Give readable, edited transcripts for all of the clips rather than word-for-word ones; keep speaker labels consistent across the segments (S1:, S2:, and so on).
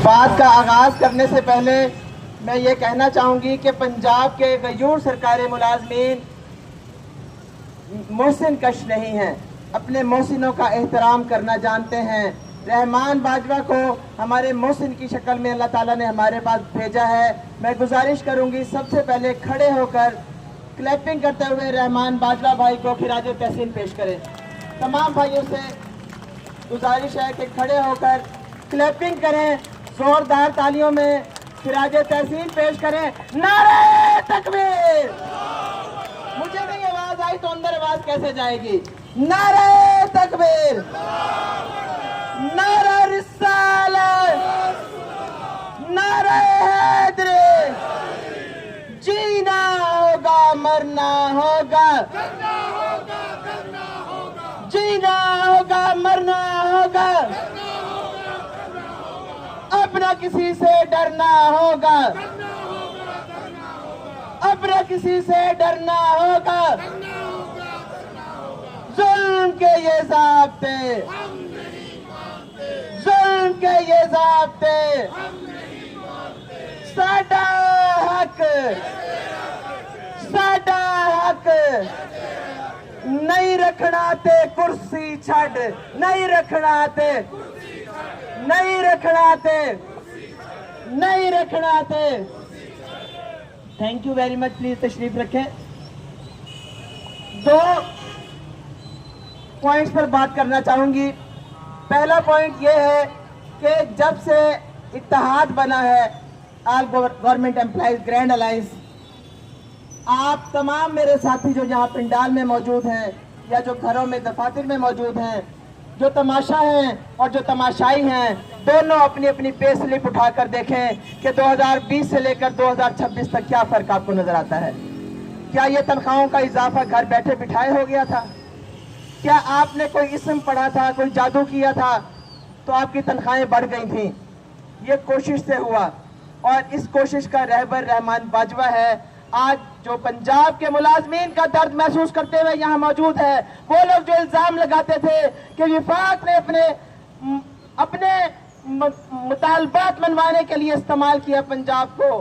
S1: बात का आगाज करने से पहले मैं ये कहना चाहूँगी कि पंजाब के गयूर सरकारी मुलाजमीन मोहसिन कश नहीं हैं, अपने मोहसिनों का एहतराम करना जानते हैं। रहमान बाजवा को हमारे मोहसिन की शक्ल में अल्लाह ताला ने हमारे पास भेजा है। मैं गुजारिश करूँगी सबसे पहले खड़े होकर क्लैपिंग करते हुए रहमान बाजवा भाई को खिराज तहसीन पेश करें। तमाम भाइयों से गुजारिश है कि खड़े होकर क्लैपिंग करें, जोरदार तालियों में खिराज तहसीन पेश करें। नारे तकबीर! मुझे नहीं आवाज आई तो अंदर आवाज कैसे जाएगी? नारे तकबीर, नारा रिसालत, नारे हैदरी। जीना होगा मरना होगा, जीना होगा मरना होगा, अपना किसी से डरना होगा, अपना किसी से डरना होगा। जुल्म के ये ज़ाब्ते, जुल्म के ये ज़ाब्ते, साडा हक, साडा हक नहीं रखना ते कुर्सी छड़, नहीं रखना ते, नहीं रखना ते, नहीं रखना ते। Thank you very much. Please तशरीफ रखें। दो पॉइंट्स पर बात करना चाहूंगी। पहला पॉइंट ये है कि जब से इत्तेहाद बना है all government employees grand alliance, आप तमाम मेरे साथी जो यहाँ पंडाल में मौजूद हैं या जो घरों में दफातर में मौजूद हैं, जो तमाशा हैं और जो तमाशाई हैं, दोनों अपनी अपनी पे स्लिप उठाकर देखें कि 2020 से लेकर 2026 तक क्या फर्क आपको नजर आता है। क्या ये तनख्वाहों का इजाफा घर बैठे बिठाए हो गया था? क्या आपने कोई इस्म पढ़ा था, कोई जादू किया था तो आपकी तनख्वाहें बढ़ गई थी? ये कोशिश से हुआ और इस कोशिश का रहबर रहमान बाजवा है। आज जो पंजाब के मुलाजमीन का दर्द महसूस करते हुए यहाँ मौजूद है, वो लोग जो इल्जाम लगाते थे कि विफाक ने अपने मुतालबात मनवाने के लिए इस्तेमाल किया पंजाब को,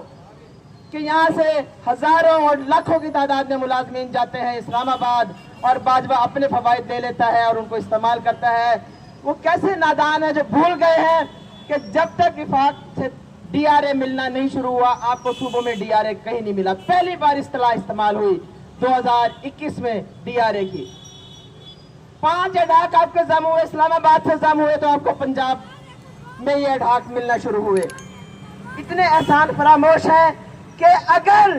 S1: कि यहाँ से हजारों और लाखों की तादाद में मुलाजमीन जाते हैं इस्लामाबाद और बाजवा अपने फवाइद दे लेता है और उनको इस्तेमाल करता है। वो कैसे नादान है जो भूल गए हैं कि जब तक विफाक से डीआरए मिलना नहीं शुरू हुआ, आपको सूबों में डीआरए कहीं नहीं मिला। पहली बार इस्तेलाह इस्तेमाल हुई 2021 में डीआरए की। 5 अडाक आपके जम हुए, इस्लामाबाद से जम हुए तो आपको पंजाब में ये अडाक मिलना शुरू हुए। इतने एहसान फरामोश है कि अगर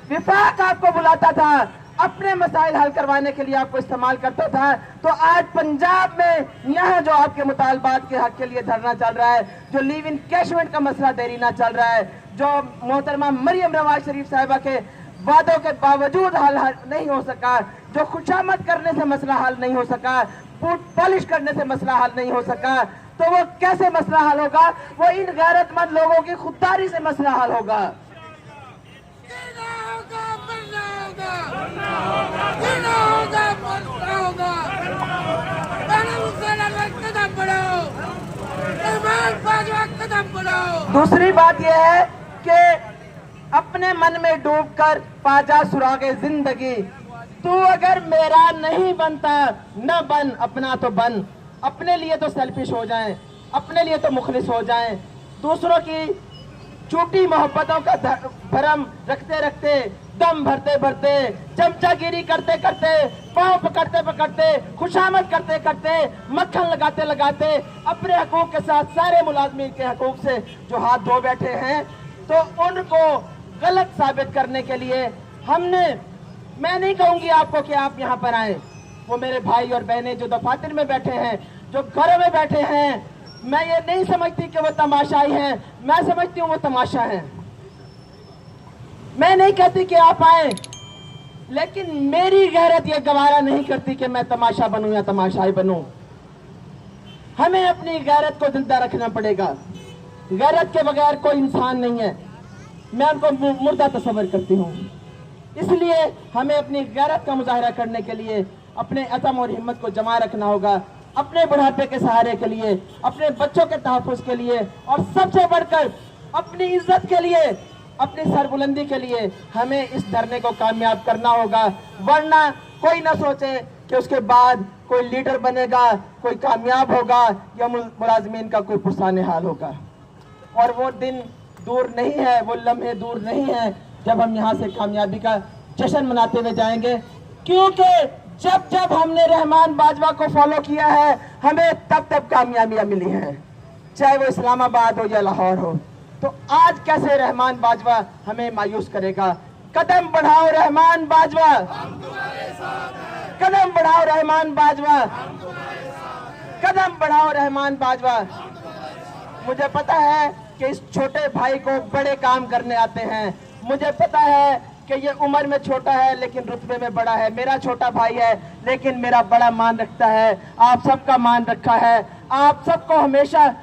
S1: विफाक आपको बुलाता था, अपने मसाइल हल करवाने के लिए आपको इस्तेमाल करता था, तो आज पंजाब में यहाँ जो आपके मुतालबात के हक के लिए धरना चल रहा है, जो लीव इन कैशमेंट का मसला देरीना चल रहा है, जो मोहतरमा मरियम नवाज शरीफ साहिबा के वादों के बावजूद हल नहीं हो सका, जो खुशामद करने से मसला हल नहीं हो सका, पॉलिश करने से मसला हल नहीं हो सका, तो वो कैसे मसला हल होगा? वो इन गैरतमंद लोगों की खुददारी से मसला हल होगा। दूसरी बात यह है कि अपने मन में डूबकर पाजा सुरागे जिंदगी। तू अगर मेरा नहीं बनता न बन, अपना तो बन। अपने लिए तो सेल्फिश हो जाएं, अपने लिए तो मुखलिस हो जाएं, दूसरों की झूठी मोहब्बतों का भरम रखते रखते, दम भरते भरते, चमचागिरी करते करते, पांव पकड़ते पकड़ते, खुशामद करते करते, मक्खन लगाते लगाते, अपने हकूक के साथ सारे मुलाजमीन के हकूक से जो हाथ धो बैठे हैं, तो उनको गलत साबित करने के लिए हमने, मैं नहीं कहूंगी आपको कि आप यहाँ पर आए, वो मेरे भाई और बहनें जो दफातर में बैठे हैं, जो घरों में बैठे हैं, मैं ये नहीं समझती कि वो तमाशाई हैं, मैं समझती हूँ वो तमाशा है। मैं नहीं कहती कि आप आए, लेकिन मेरी गैरत ये गवारा नहीं करती कि मैं तमाशा बनूं या तमाशाई बनूं। हमें अपनी गैरत को जिंदा रखना पड़ेगा। गैरत के बगैर कोई इंसान नहीं है, मैं उनको मुर्दा तस्वर करती हूँ। इसलिए हमें अपनी गैरत का मुजाहरा करने के लिए अपने अज़म और हिम्मत को जमा रखना होगा। अपने बुढ़ापे के सहारे के लिए, अपने बच्चों के तहफ़्फ़ुज़ के लिए और सबसे बढ़कर अपनी इज्जत के लिए, अपनी सरबुलंदी के लिए हमें इस धरने को कामयाब करना होगा। वरना कोई ना सोचे कि उसके बाद कोई लीडर बनेगा, कोई कामयाब होगा या मुलाजमीन का कोई पुरसाने हाल होगा। और वो दिन दूर नहीं है, वो लम्हे दूर नहीं है जब हम यहाँ से कामयाबी का जश्न मनाते हुए जाएंगे, क्योंकि जब जब हमने रहमान बाजवा को फॉलो किया है हमें तब तब कामयाबियां मिली हैं, चाहे वो इस्लामाबाद हो या लाहौर हो। तो आज कैसे रहमान बाजवा हमें मायूस करेगा? कदम बढ़ाओ रहमान बाजवा, कदम बढ़ाओ रहमान बाजवा, कदम बढ़ाओ रहमान बाजवा। मुझे पता है कि इस छोटे भाई को बड़े काम करने आते हैं, मुझे पता है कि ये उम्र में छोटा है लेकिन रुतबे में बड़ा है, मेरा छोटा भाई है लेकिन मेरा बड़ा मान रखता है, आप सबका मान रखा है, आप सबको हमेशा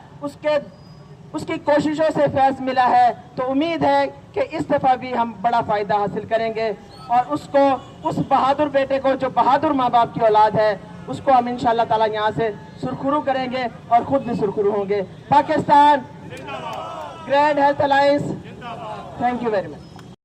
S1: उसकी कोशिशों से फैज़ मिला है। तो उम्मीद है कि इस दफ़ा भी हम बड़ा फ़ायदा हासिल करेंगे और उसको, उस बहादुर बेटे को जो बहादुर माँ बाप की औलाद है, उसको हम इंशाअल्लाह ताला यहाँ से सुरखुरू करेंगे और ख़ुद भी सुरखुरू होंगे। Pakistan grand health alliance, thank you very much.